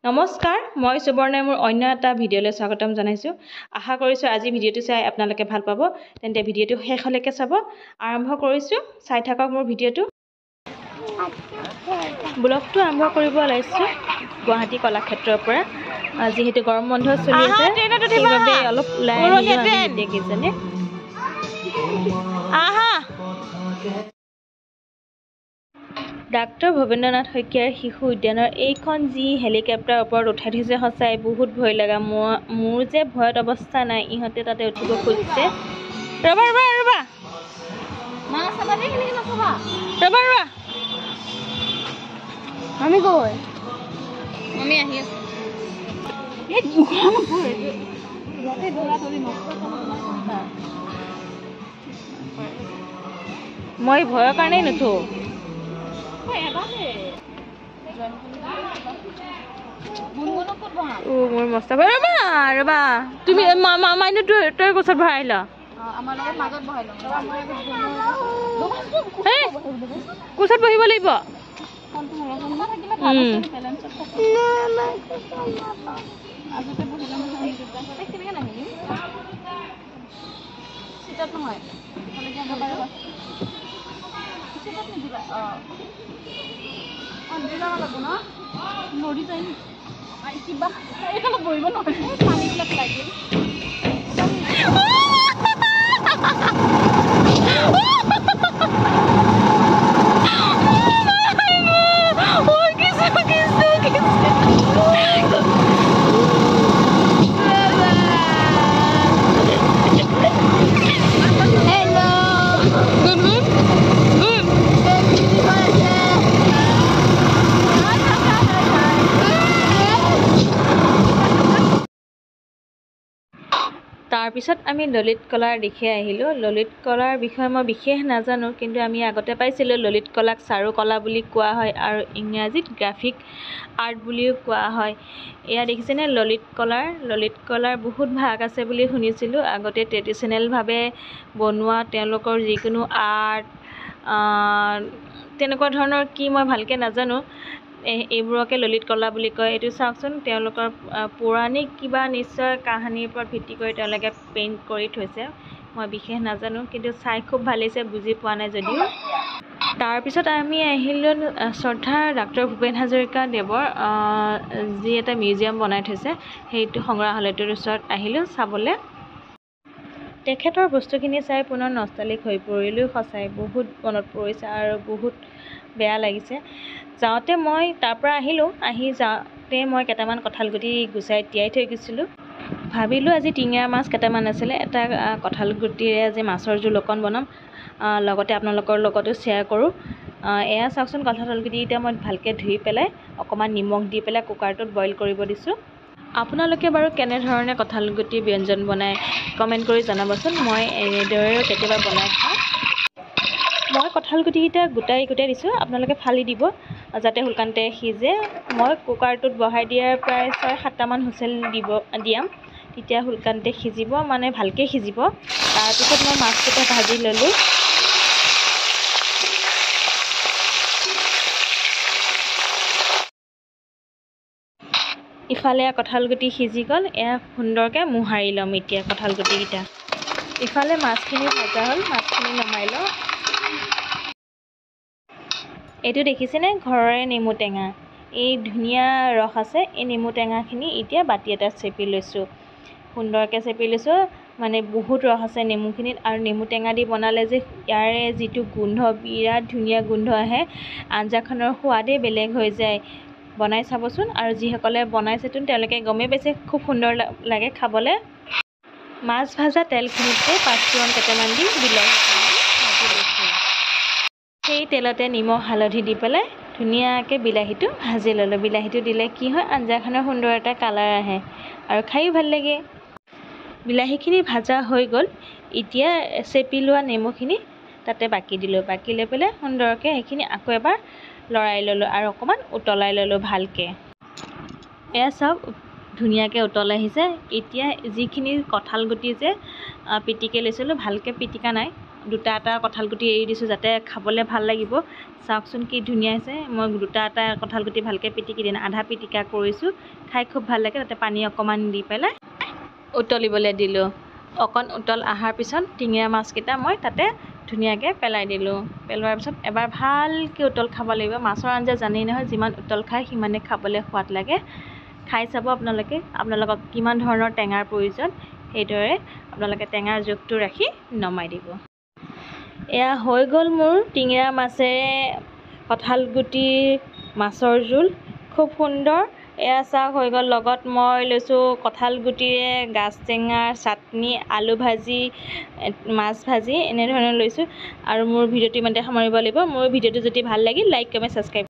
নমস্কাৰ, মই সুবৰ্ণাই মোৰ অন্য এটা ভিডিঅ'লৈ স্বাগতম জনাইছোঁ। আশা কৰিছোঁ আজি ভিডিঅ'টো চাই আপোনালোকে ভাল পাব। তেন্তে ভিডিঅ'টো শেষলৈকে চাব। আৰম্ভ কৰিছোঁ, চাই থাকক মোৰ ভিডিঅ'টো। ব্লগটো আৰম্ভ কৰিব ওলাইছোঁ গুৱাহাটী কলাক্ষেত্ৰৰ পৰা। যিহেতু গৰম বন্ধ চলি আছে, সেইবাবে অলপ ওলাই আহিলোঁ আমি গোটেইকেইজনে। ডাক্তৰ ভৱেন্দ্ৰনাথ শইকীয়াৰ শিশু উদ্যানৰ এইখন যি হেলিকপ্টাৰ ওপৰত উঠাই থৈছে, সঁচাই বহুত ভয় লগা। মোৰ যে ভয়ত অৱস্থা নাই। ইহঁতে তাতে উঠিব খুজিছে। ৰবা ৰবা ৰবা ৰবা ৰবা আমি গৈ আমি আহি আছো। মই ভয়ৰ কাৰণেই নুঠো। মোৰ মস্ত ভয়। ৰবা ৰবা তুমি মাইনু তই কোচত ভৰাই ল। কোচত বহিব লাগিব। নদী যায় কিবা এইফালে বহিব নহয়, পানীবিলাক লাগিল। তাৰপিছত আমি ললিত কলাৰ দিশে আহিলোঁ। ললিত কলাৰ বিষয়ে মই বিশেষ নাজানো, কিন্তু আমি আগতে পাইছিলোঁ ললিত কলাক চাৰু কলা বুলি কোৱা হয় আৰু ইংৰাজীত গ্ৰাফিক আৰ্ট বুলিও কোৱা হয়। এয়া দেখিছেনে ললিত কলাৰ বহুত ভাগ আছে বুলি শুনিছিলোঁ। আগতে ট্ৰেডিশ্যনেলভাৱে বনোৱা তেওঁলোকৰ যিকোনো আৰ্ট তেনেকুৱা ধৰণৰ কি মই ভালকৈ নাজানো, এইবোৰকে ললিত কলা বুলি কয়। এইটো চাওকচোন, তেওঁলোকৰ পৌৰাণিক কিবা নিশ্চয় কাহিনীৰ ওপৰত ভিত্তি কৰি তেওঁলোকে পেইণ্ট কৰি থৈছে। মই বিশেষ নাজানো, কিন্তু চাই খুব ভাল লাগিছে, বুজি পোৱা নাই যদিও। তাৰপিছত আমি আহিলোঁ শ্ৰদ্ধা ডাক্তৰ ভূপেন হাজৰিকা দেৱৰ যি এটা মিউজিয়াম বনাই থৈছে, সেইটো সংগ্ৰহালয়টোৰ ওচৰত আহিলোঁ চাবলৈ। তেখেতৰ বস্তুখিনি চাই পুনৰ নষ্টালজিক হৈ পৰিলোঁ। সঁচাই বহুত মনত পৰিছে আৰু বহুত বেয়া লাগিছে। যাওঁতে মই তাৰ পৰা আহি যাওঁতে মই কেইটামান কঁঠালগুটি গুচাই তিয়াই থৈ গৈছিলোঁ। ভাবিলোঁ আজি টিঙৰা মাছ কেইটামান আছিলে, এটা কঁঠালগুটিৰে আজি মাছৰ জোল অকণ বনাম, লগতে আপোনালোকৰ লগতো শ্বেয়াৰ কৰোঁ। এয়া চাওকচোন, কঁঠালগুটিকেইটা মই ভালকৈ ধুই পেলাই অকণমান নিমখ দি পেলাই কুকাৰটোত বইল কৰিব দিছোঁ। আপোনালোকে বাৰু কেনেধৰণে কঁঠালগুটি ব্যঞ্জন বনায় কমেণ্ট কৰি জনাবচোন। মই এনেদৰেও কেতিয়াবা বনাই খাওঁ। মই কঁঠালগুটিকেইটা গোটাই দিছোঁ, আপোনালোকে ফালি দিব যাতে সোনকালে সিজে। মই কুকাৰটোত বহাই দিয়াৰ প্ৰায় 6-7টামান হুইচেল দিয়াম, তেতিয়া সোনকালে সিজিব, মানে ভালকৈ সিজিব। তাৰপিছত মই মাছকেইটা ভাজি ল'লোঁ। ইফালে কঁঠালগুটি সিজি গ'ল, এয়া সুন্দৰকৈ মোহাৰি ল'ম এতিয়া কঁঠালগুটিকেইটা। ইফালে মাছখিনি ভজা হ'ল, মাছখিনি নমাই লওঁ। এইটো দেখিছেনে, ঘৰৰে নেমু টেঙা। এই ধুনীয়া ৰস আছে। এই নেমু টেঙাখিনি এতিয়া বাতি এটাত চেপি লৈছোঁ, সুন্দৰকৈ চেপি লৈছোঁ। মানে বহুত ৰস আছে নেমুখিনিত, আৰু নেমু টেঙা দি বনালে যে ইয়াৰে যিটো গোন্ধ, বিৰাট ধুনীয়া গোন্ধ আহে। আঞ্জাখনৰ সোৱাদেই বেলেগ হৈ যায়। বনাই চাবচোন, আৰু যিসকলে বনাইছেতো তেওঁলোকে গমেই পাইছে খুব সুন্দৰ লাগে খাবলৈ। মাছ ভাজা তেলখিনিতে পাঁচফোৰণ কেইটামান দি বিলাহী ভাজি লৈছোঁ। সেই তেলতে নিমখ হালধি দি পেলাই ধুনীয়াকৈ বিলাহীটো ভাজি ল'লোঁ। বিলাহীটো দিলে কি হয়, আঞ্জাখনৰ সুন্দৰ এটা কালাৰ আহে আৰু খায়ো ভাল লাগে। বিলাহীখিনি ভাজা হৈ গ'ল, এতিয়া চেপি লোৱা নেমুখিনি তাতে বাকি দিলোঁ। বাকি লৈ পেলাই সুন্দৰকৈ সেইখিনি আকৌ এবাৰ লৰাই ল'লোঁ আৰু অকণমান উতলাই ল'লোঁ ভালকৈ। এয়া চাওক, ধুনীয়াকৈ উতল আহিছে। এতিয়া যিখিনি কঁঠালগুটি যে পিটিকি লৈছিলোঁ, ভালকৈ পিটিকা নাই, দুটা এটা কঁঠালগুটি এৰি দিছোঁ যাতে খাবলৈ ভাল লাগিব। চাওকচোন কি ধুনীয়া হৈছে। মই দুটা এটা কঁঠালগুটি ভালকৈ পিটিকি দিন আধা পিটিকা কৰিছোঁ, খাই খুব ভাল লাগে। তাতে পানী অকণমান দি পেলাই উতলিবলৈ দিলোঁ। অকণ উতল অহাৰ পিছত টিঙৰা মাছকেইটা মই তাতে ধুনীয়াকৈ পেলাই দিলোঁ। পেলোৱাৰ পিছত এবাৰ ভালকৈ উতল খাব লাগিব। মাছৰ আঞ্জা জানেই নহয়, যিমান উতল খায় সিমানে খাবলৈ সোৱাদ লাগে। খাই চাব আপোনালোকক কিমান ধৰণৰ টেঙাৰ প্ৰয়োজন, সেইদৰে আপোনালোকে টেঙাৰ জোখটো ৰাখি নমাই দিব। এয়া হৈ গ'ল মোৰ টিঙৰা মাছেৰে কঁঠালগুটিৰ মাছৰ জোল, খুব সুন্দৰ। এয়া চাওক হৈ গ'ল। লগত মই লৈছোঁ কঁঠালগুটিৰে গাজ টেঙাৰ চাটনি, আলু ভাজি, মাছ ভাজি এনেধৰণে লৈছোঁ। আৰু মোৰ ভিডিঅ'টো ইমানতে সামৰিব লাগিব। মোৰ ভিডিঅ'টো যদি ভাল লাগিল লাইক কমেণ্ট ছাবস্ক্ৰাইব